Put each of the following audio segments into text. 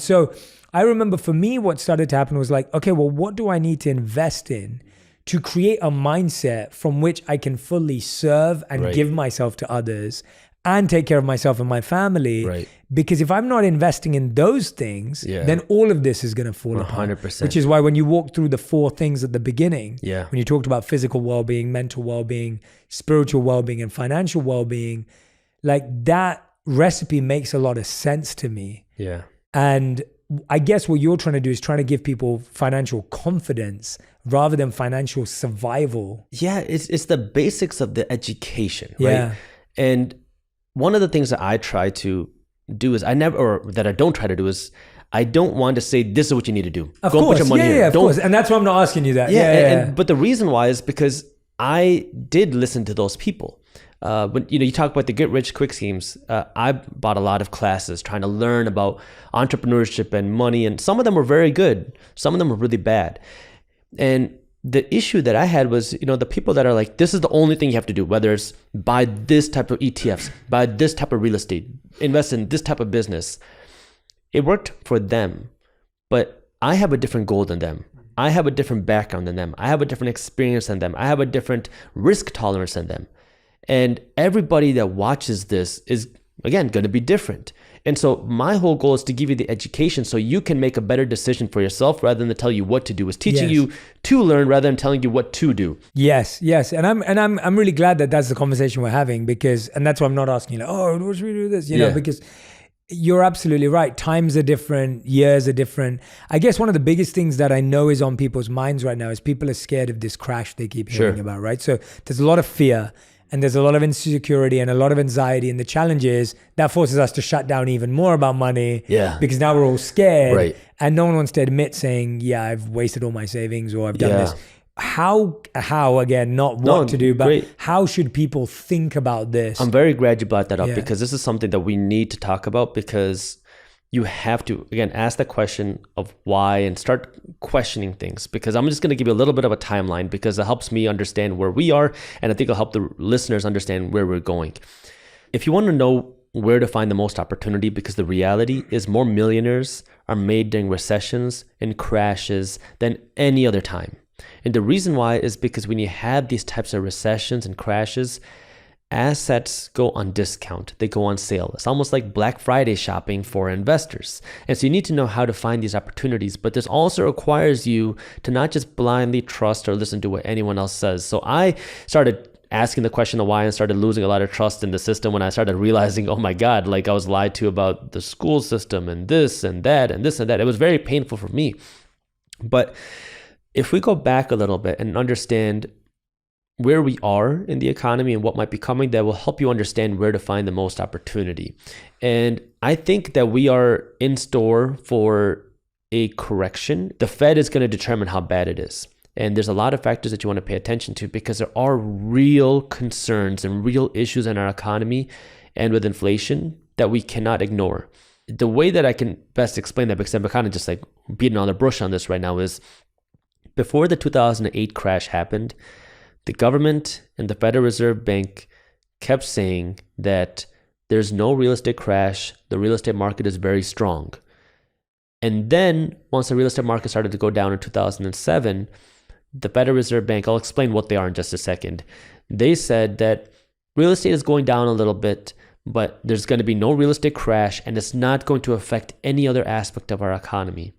So I remember for me, what started to happen was like, okay, well, what do I need to invest in to create a mindset from which I can fully serve and give myself to others and take care of myself and my family? Right. Because if I'm not investing in those things, then all of this is going to fall apart. 100%. Which is why when you walk through the 4 things at the beginning, Yeah. when you talked about physical well-being, mental well-being, spiritual well-being, and financial well-being, like that recipe makes a lot of sense to me. Yeah. And I guess what you're trying to do is trying to give people financial confidence rather than financial survival. Yeah, it's the basics of the education, right? Yeah. And one of the things that I try to do is I don't try to do is I don't want to say this is what you need to do. Of Go course. and put your money here. Of course. And that's why I'm not asking you that. But the reason why is because I did listen to those people. When you talk about the get rich quick schemes, I bought a lot of classes trying to learn about entrepreneurship and money, and some of them were very good, some of them were really bad. And the issue that I had was, the people that are like, this is the only thing you have to do, whether it's buy this type of ETFs, buy this type of real estate, invest in this type of business. It worked for them, but I have a different goal than them. I have a different background than them. I have a different experience than them. I have a different risk tolerance than them. And everybody that watches this is, again, going to be different. And so my whole goal is to give you the education so you can make a better decision for yourself rather than to tell you what to do. It's teaching you to learn rather than telling you what to do. Yes. And I'm really glad that that's the conversation we're having, and that's why I'm not asking you like, oh, what should we do this? Because you're absolutely right. Times are different. Years are different. I guess one of the biggest things that I know is on people's minds right now is people are scared of this crash they keep hearing about, right? So there's a lot of fear. And there's a lot of insecurity and a lot of anxiety. And the challenge is that forces us to shut down even more about money. Yeah. Because now we're all scared. Right. And no one wants to admit saying, yeah, I've wasted all my savings or I've done this. How again, not what to do, but how should people think about this? I'm very glad you brought that up because this is something that we need to talk about, because you have to, again, ask the question of why and start questioning things, because I'm just going to give you a little bit of a timeline because it helps me understand where we are. And I think it'll help the listeners understand where we're going. If you want to know where to find the most opportunity, because the reality is more millionaires are made during recessions and crashes than any other time. And the reason why is because when you have these types of recessions and crashes, assets go on discount. They go on sale. It's almost like Black Friday shopping for investors. And so you need to know how to find these opportunities. But this also requires you to not just blindly trust or listen to what anyone else says. So I started asking the question of why and started losing a lot of trust in the system when I started realizing, oh my God, like I was lied to about the school system and this and that and this and that. It was very painful for me. But if we go back a little bit and understand where we are in the economy and what might be coming, that will help you understand where to find the most opportunity. And I think that we are in store for a correction. The Fed is going to determine how bad it is. And there's a lot of factors that you want to pay attention to because there are real concerns and real issues in our economy and with inflation that we cannot ignore. The way that I can best explain that, because I'm kind of just like beating on the bush on this right now, is before the 2008 crash happened, the government and the Federal Reserve Bank kept saying that there's no real estate crash. The real estate market is very strong. And then once the real estate market started to go down in 2007, the Federal Reserve Bank, I'll explain what they are in just a second. They said that real estate is going down a little bit, but there's going to be no real estate crash and it's not going to affect any other aspect of our economy.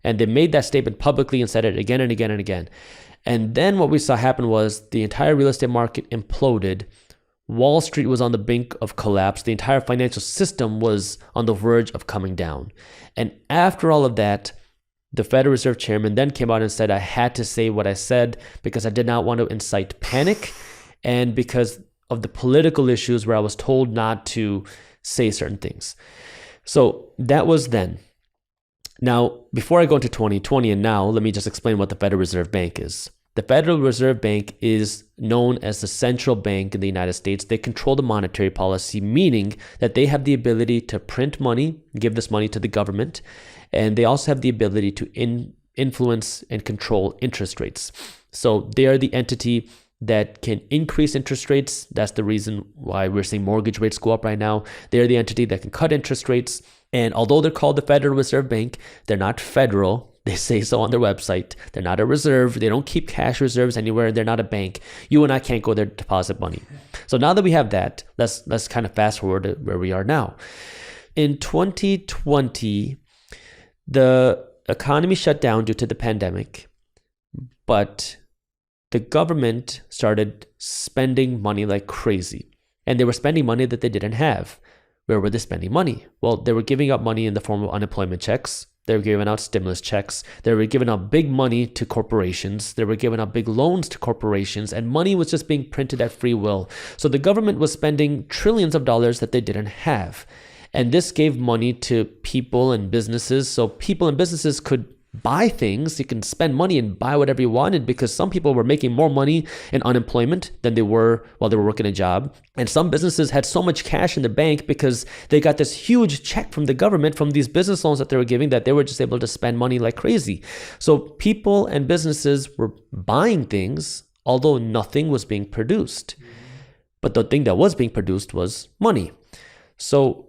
And they made that statement publicly and said it again and again and again. And then what we saw happen was the entire real estate market imploded. Wall Street was on the brink of collapse. The entire financial system was on the verge of coming down. And after all of that, the Federal Reserve Chairman then came out and said, I had to say what I said because I did not want to incite panic and because of the political issues where I was told not to say certain things. So that was then. Now, before I go into 2020 and now, let me just explain what the Federal Reserve Bank is. The Federal Reserve Bank is known as the central bank in the United States. They control the monetary policy, meaning that they have the ability to print money, give this money to the government, and they also have the ability to influence and control interest rates. So they are the entity that can increase interest rates. That's the reason why we're seeing mortgage rates go up right now. They're the entity that can cut interest rates. And although they're called the Federal Reserve Bank, they're not federal. They say so on their website. They're not a reserve. They don't keep cash reserves anywhere. They're not a bank. You and I can't go there to deposit money. So now that we have that, let's kind of fast forward to where we are now. In 2020, the economy shut down due to the pandemic, but the government started spending money like crazy. And they were spending money that they didn't have. Where were they spending money? Well, they were giving out money in the form of unemployment checks. They were giving out stimulus checks. They were giving out big money to corporations. They were giving out big loans to corporations, and money was just being printed at free will. So the government was spending trillions of dollars that they didn't have. And this gave money to people and businesses. So people and businesses could buy things. You can spend money and buy whatever you wanted, because some people were making more money in unemployment than they were while they were working a job. And some businesses had so much cash in the bank because they got this huge check from the government from these business loans that they were giving, that they were just able to spend money like crazy. So people and businesses were buying things, although nothing was being produced. But the thing that was being produced was money. So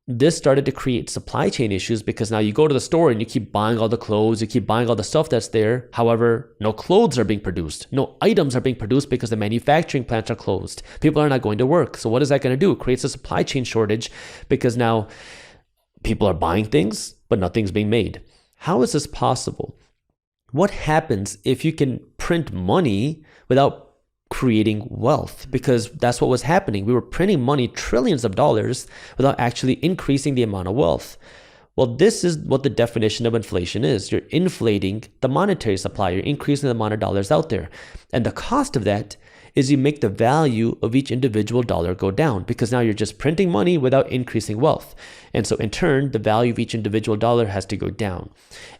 this started to create supply chain issues, because now you go to the store and you keep buying all the clothes, you keep buying all the stuff that's there. However, no clothes are being produced. No items are being produced because the manufacturing plants are closed. People are not going to work. So what is that going to do? It creates a supply chain shortage, because now people are buying things, but nothing's being made. How is this possible? What happens if you can print money without creating wealth? Because that's what was happening. We were printing money, trillions of dollars, without actually increasing the amount of wealth. Well, this is what the definition of inflation is. You're inflating the monetary supply. You're increasing the amount of dollars out there. And the cost of that is you make the value of each individual dollar go down, because now you're just printing money without increasing wealth. And so in turn, the value of each individual dollar has to go down.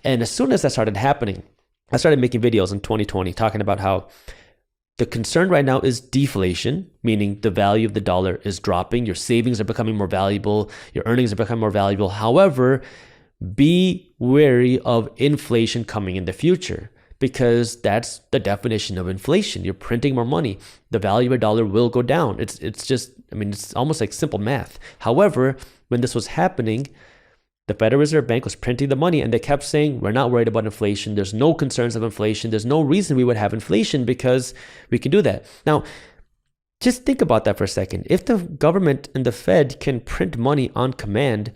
And as soon as that started happening, I started making videos in 2020 talking about how the concern right now is deflation, meaning the value of the dollar is dropping. Your savings are becoming more valuable. Your earnings are becoming more valuable. However, be wary of inflation coming in the future, because that's the definition of inflation. You're printing more money. The value of a dollar will go down. It's almost like simple math. However, when this was happening, the Federal Reserve Bank was printing the money, and they kept saying, we're not worried about inflation. There's no concerns of inflation. There's no reason we would have inflation, because we can do that. Now, just think about that for a second. If the government and the Fed can print money on command,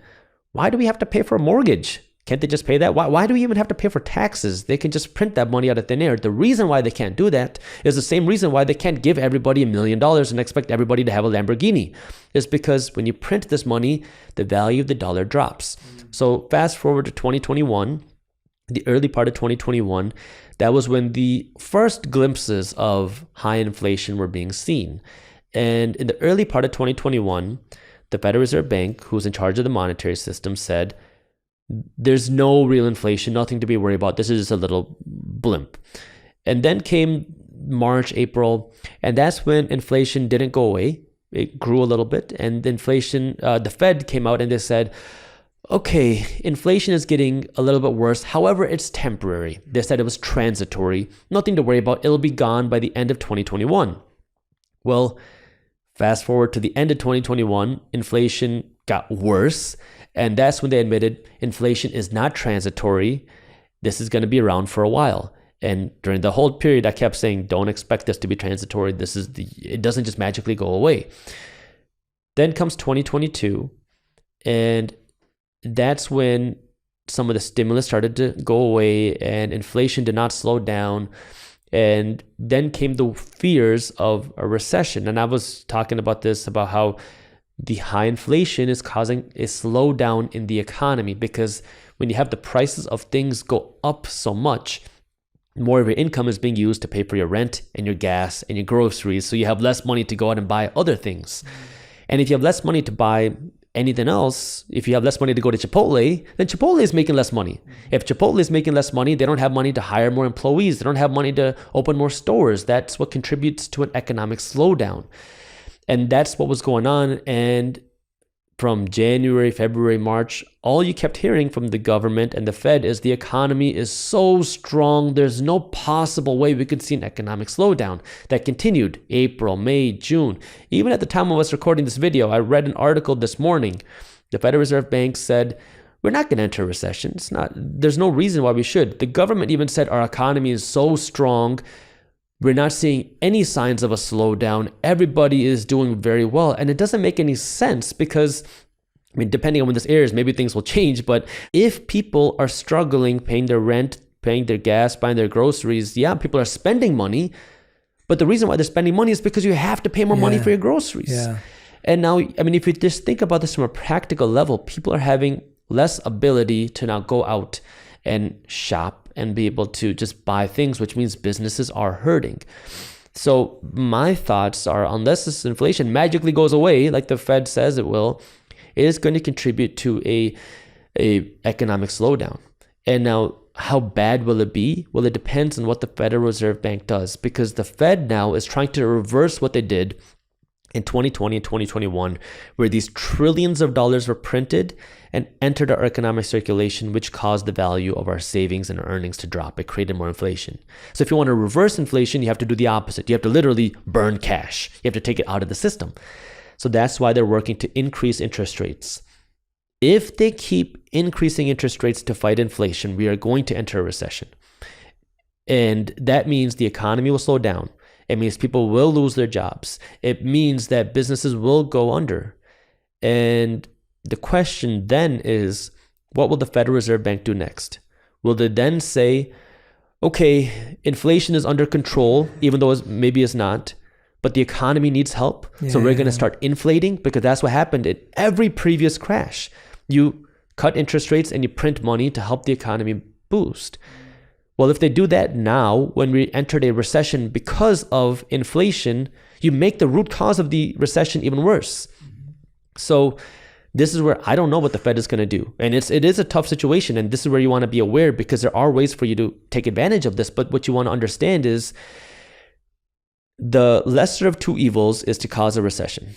why do we have to pay for a mortgage? Can't they just pay that? Why do we even have to pay for taxes? They can just print that money out of thin air. The reason why they can't do that is the same reason why they can't give everybody $1 million and expect everybody to have a Lamborghini. It's because when you print this money, the value of the dollar drops. So fast forward to 2021, the early part of 2021, that was when the first glimpses of high inflation were being seen. And in the early part of 2021, the Federal Reserve Bank, who's in charge of the monetary system, said, there's no real inflation, nothing to be worried about. This is just a little blimp. And then came March, April, and that's when inflation didn't go away. It grew a little bit, and the Fed came out and they said, okay, inflation is getting a little bit worse. However, it's temporary. They said it was transitory, nothing to worry about. It'll be gone by the end of 2021. Well, fast forward to the end of 2021, inflation got worse. And that's when they admitted inflation is not transitory. This is going to be around for a while. And during the whole period, I kept saying, don't expect this to be transitory. It doesn't just magically go away. Then comes 2022. And that's when some of the stimulus started to go away and inflation did not slow down. And then came the fears of a recession. And I was talking about this, about how the high inflation is causing a slowdown in the economy, because when you have the prices of things go up so much, more of your income is being used to pay for your rent and your gas and your groceries. So you have less money to go out and buy other things. And if you have less money to buy anything else, if you have less money to go to Chipotle, then Chipotle is making less money. If Chipotle is making less money, they don't have money to hire more employees. They don't have money to open more stores. That's what contributes to an economic slowdown. And that's what was going on. And from January, February, March, all you kept hearing from the government and the Fed is the economy is so strong, there's no possible way we could see an economic slowdown. That continued April, May, June. Even at the time of us recording this video, I read an article this morning. The Federal Reserve Bank said, we're not going to enter a recession. There's no reason why we should. The government even said our economy is so strong, we're not seeing any signs of a slowdown. Everybody is doing very well. And it doesn't make any sense because, I mean, depending on when this airs, maybe things will change. But if people are struggling, paying their rent, paying their gas, buying their groceries, yeah, people are spending money. But the reason why they're spending money is because you have to pay more money for your groceries. Yeah. And now, I mean, if you just think about this from a practical level, people are having less ability to now go out and shop and be able to just buy things, which means businesses are hurting. So my thoughts are, unless this inflation magically goes away, like the Fed says it will, it is going to contribute to a economic slowdown. And now, how bad will it be? Well, it depends on what the Federal Reserve Bank does, because the Fed now is trying to reverse what they did in 2020 and 2021, where these trillions of dollars were printed and entered our economic circulation, which caused the value of our savings and earnings to drop. It created more inflation. So if you want to reverse inflation, you have to do the opposite. You have to literally burn cash. You have to take it out of the system. So that's why they're working to increase interest rates. If they keep increasing interest rates to fight inflation, we are going to enter a recession. And that means the economy will slow down. It means people will lose their jobs. It means that businesses will go under. And the question then is, what will the Federal Reserve Bank do next? Will they then say, okay, inflation is under control, even though maybe it's not, but the economy needs help. So we're going to start inflating, because that's what happened in every previous crash. You cut interest rates and you print money to help the economy boost. Well, if they do that now, when we entered a recession because of inflation, you make the root cause of the recession even worse. So this is where I don't know what the Fed is going to do. And it is a tough situation. And this is where you want to be aware, because there are ways for you to take advantage of this. But what you want to understand is the lesser of two evils is to cause a recession,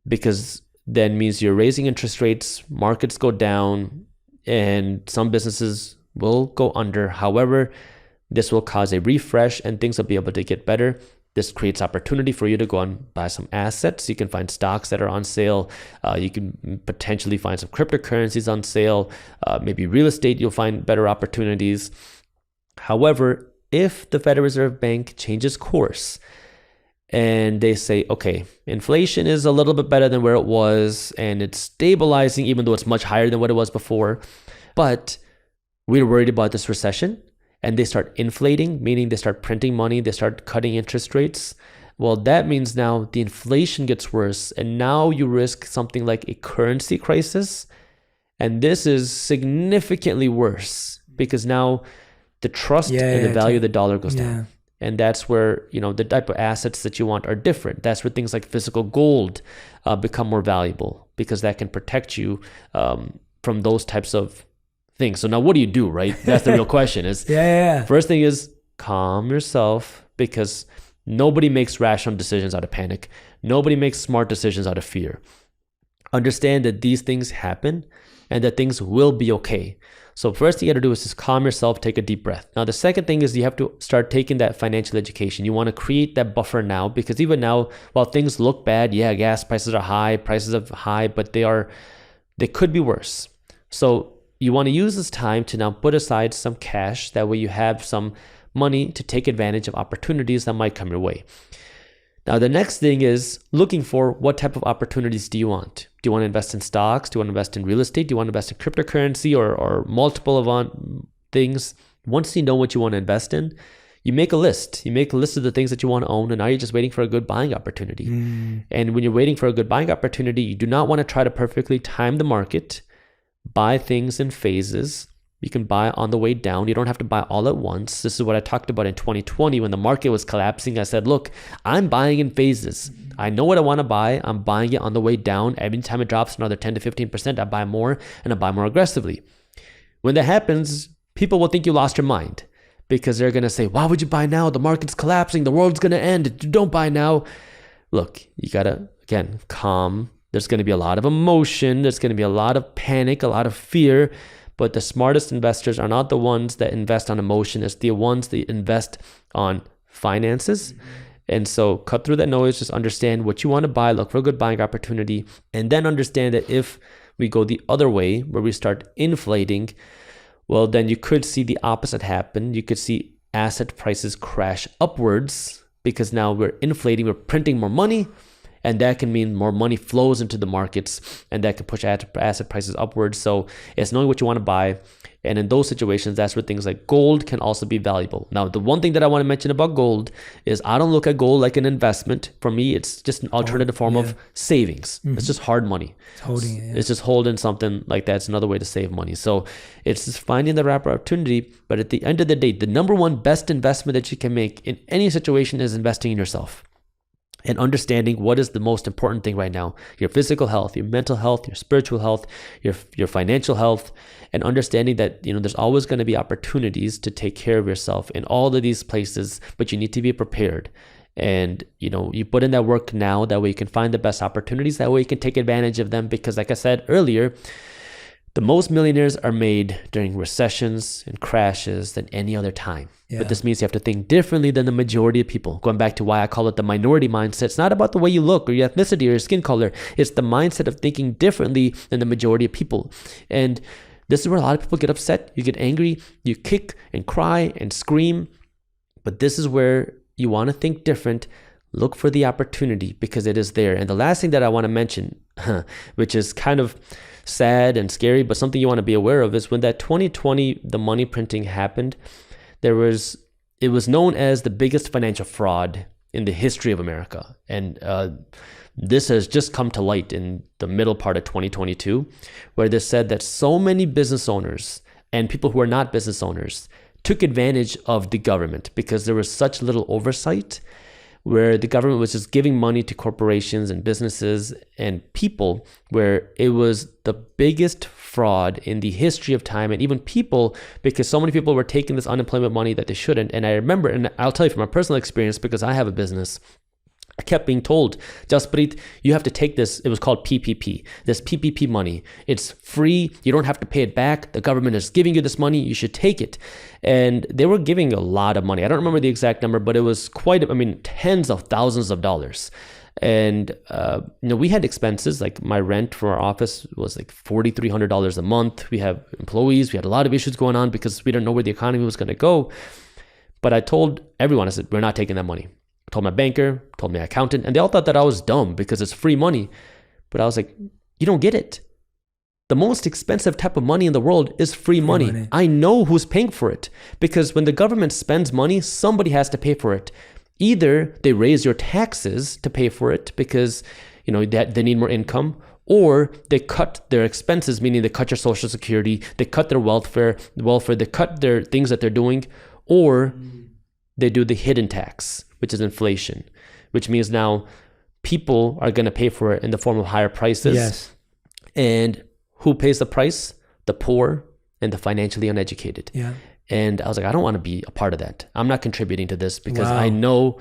because then means you're raising interest rates, markets go down, and some businesses will go under. However, this will cause a refresh and things will be able to get better. This creates opportunity for you to go and buy some assets. You can find stocks that are on sale. You can potentially find some cryptocurrencies on sale. Maybe real estate, you'll find better opportunities. However, if the Federal Reserve Bank changes course and they say, okay, inflation is a little bit better than where it was and it's stabilizing, even though it's much higher than what it was before, but we're worried about this recession, and they start inflating, meaning they start printing money, they start cutting interest rates. Well, that means now the inflation gets worse, and now you risk something like a currency crisis. And this is significantly worse, because now the trust and the value of the dollar goes down. And that's where, the type of assets that you want are different. That's where things like physical gold become more valuable, because that can protect you from those types of things. So now what do you do, right? That's the real question is, first thing is calm yourself, because nobody makes rational decisions out of panic. Nobody makes smart decisions out of fear. Understand that these things happen and that things will be okay. So first thing you got to do is just calm yourself, take a deep breath. Now, the second thing is you have to start taking that financial education. You want to create that buffer now, because even now, while things look bad, gas prices are high, but they could be worse. So you want to use this time to now put aside some cash. That way you have some money to take advantage of opportunities that might come your way. Now, the next thing is looking for what type of opportunities do you want? Do you want to invest in stocks? Do you want to invest in real estate? Do you want to invest in cryptocurrency or multiple of things? Once you know what you want to invest in, you make a list. You make a list of the things that you want to own, and now you're just waiting for a good buying opportunity. And when you're waiting for a good buying opportunity, you do not want to try to perfectly time the market. Buy things in phases. You can buy on the way down. You don't have to buy all at once. This is what I talked about in 2020 when the market was collapsing. I said, look, I'm buying in phases. I know what I want to buy. I'm buying it on the way down. Every time it drops another 10 to 15%, I buy more, and I buy more aggressively. When that happens, people will think you lost your mind, because they're going to say, why would you buy now? The market's collapsing. The world's going to end. Don't buy now. Look, you got to, again, calm There's going to be a lot of emotion. There's going to be a lot of panic, a lot of fear. But the smartest investors are not the ones that invest on emotion. It's the ones that invest on finances. Mm-hmm. And so cut through that noise, just understand what you want to buy, look for a good buying opportunity, and then understand that if we go the other way, where we start inflating, well, then you could see the opposite happen. You could see asset prices crash upwards because now we're inflating, we're printing more money, and that can mean more money flows into the markets, and that can push asset prices upwards. So it's knowing what you want to buy. And in those situations, that's where things like gold can also be valuable. Now, the one thing that I want to mention about gold is I don't look at gold like an investment. For me, it's just an alternative form of savings. Mm-hmm. It's just hard money. It's holding it. Yeah. It's just holding something like that. It's another way to save money. So it's just finding the right opportunity. But at the end of the day, the number one best investment that you can make in any situation is investing in yourself. And understanding what is the most important thing right now: your physical health, your mental health, your spiritual health, your financial health, and understanding that, there's always going to be opportunities to take care of yourself in all of these places, but you need to be prepared. And, you put in that work now, that way you can find the best opportunities, that way you can take advantage of them. Because like I said earlier, the most millionaires are made during recessions and crashes than any other time. Yeah. But this means you have to think differently than the majority of people. Going back to why I call it the minority mindset. It's not about the way you look or your ethnicity or your skin color. It's the mindset of thinking differently than the majority of people. And this is where a lot of people get upset. You get angry, you kick and cry and scream. But this is where you want to think different. Look for the opportunity because it is there. And the last thing that I want to mention, which is kind of sad and scary, but something you want to be aware of, is when that 2020, the money printing happened, it was known as the biggest financial fraud in the history of America. And this has just come to light in the middle part of 2022, where they said that so many business owners and people who are not business owners took advantage of the government because there was such little oversight, where the government was just giving money to corporations and businesses and people, where it was the biggest fraud in the history of time. And even people, because so many people were taking this unemployment money that they shouldn't. And I remember, and I'll tell you from my personal experience, because I have a business, I kept being told, Jaspreet, you have to take this. It was called PPP, this PPP money. It's free. You don't have to pay it back. The government is giving you this money. You should take it. And they were giving a lot of money. I don't remember the exact number, but it was tens of thousands of dollars. And, we had expenses, like my rent for our office was like $4,300 a month. We have employees. We had a lot of issues going on because we didn't know where the economy was going to go. But I told everyone, I said, we're not taking that money. Told my banker, told my accountant, and they all thought that I was dumb because it's free money. But I was like, you don't get it. The most expensive type of money in the world is free money. I know who's paying for it, because when the government spends money, somebody has to pay for it. Either they raise your taxes to pay for it because they need more income, or they cut their expenses, meaning they cut your social security, they cut their welfare, they cut their things that they're doing, or they do the hidden tax, which is inflation, which means now people are going to pay for it in the form of higher prices. Yes. And who pays the price? The poor and the financially uneducated. Yeah. And I was like, I don't want to be a part of that. I'm not contributing to this because I know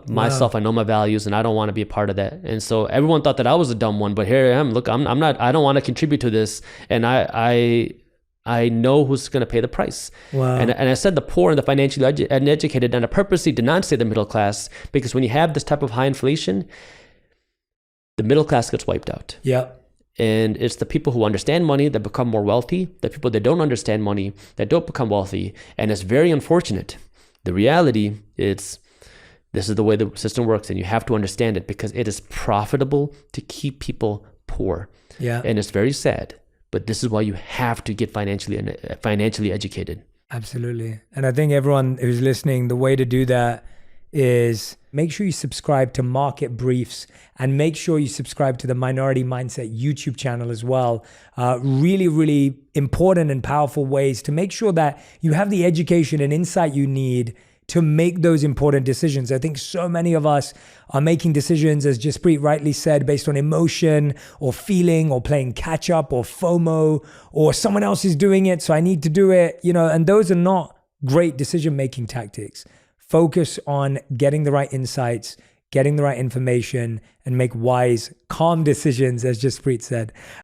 myself, I know my values, and I don't want to be a part of that. And so everyone thought that I was a dumb one, but here I am. Look, I'm not, I don't want to contribute to this. And I know who's going to pay the price. Wow. And I said the poor and the financially uneducated, and I purposely did not say the middle class, because when you have this type of high inflation, the middle class gets wiped out. Yeah. And it's the people who understand money that become more wealthy, the people that don't understand money that don't become wealthy. And it's very unfortunate. The reality is, this is the way the system works, and you have to understand it because it is profitable to keep people poor. Yeah. And it's very sad. But this is why you have to get financially educated. Absolutely. And I think everyone who's listening, the way to do that is make sure you subscribe to Market Briefs, and make sure you subscribe to the Minority Mindset YouTube channel as well. Really, really important and powerful ways to make sure that you have the education and insight you need to make those important decisions. I think so many of us are making decisions, as Jaspreet rightly said, based on emotion or feeling or playing catch up or FOMO, or someone else is doing it, so I need to do it, and those are not great decision-making tactics. Focus on getting the right insights, getting the right information, and make wise, calm decisions, as Jaspreet said.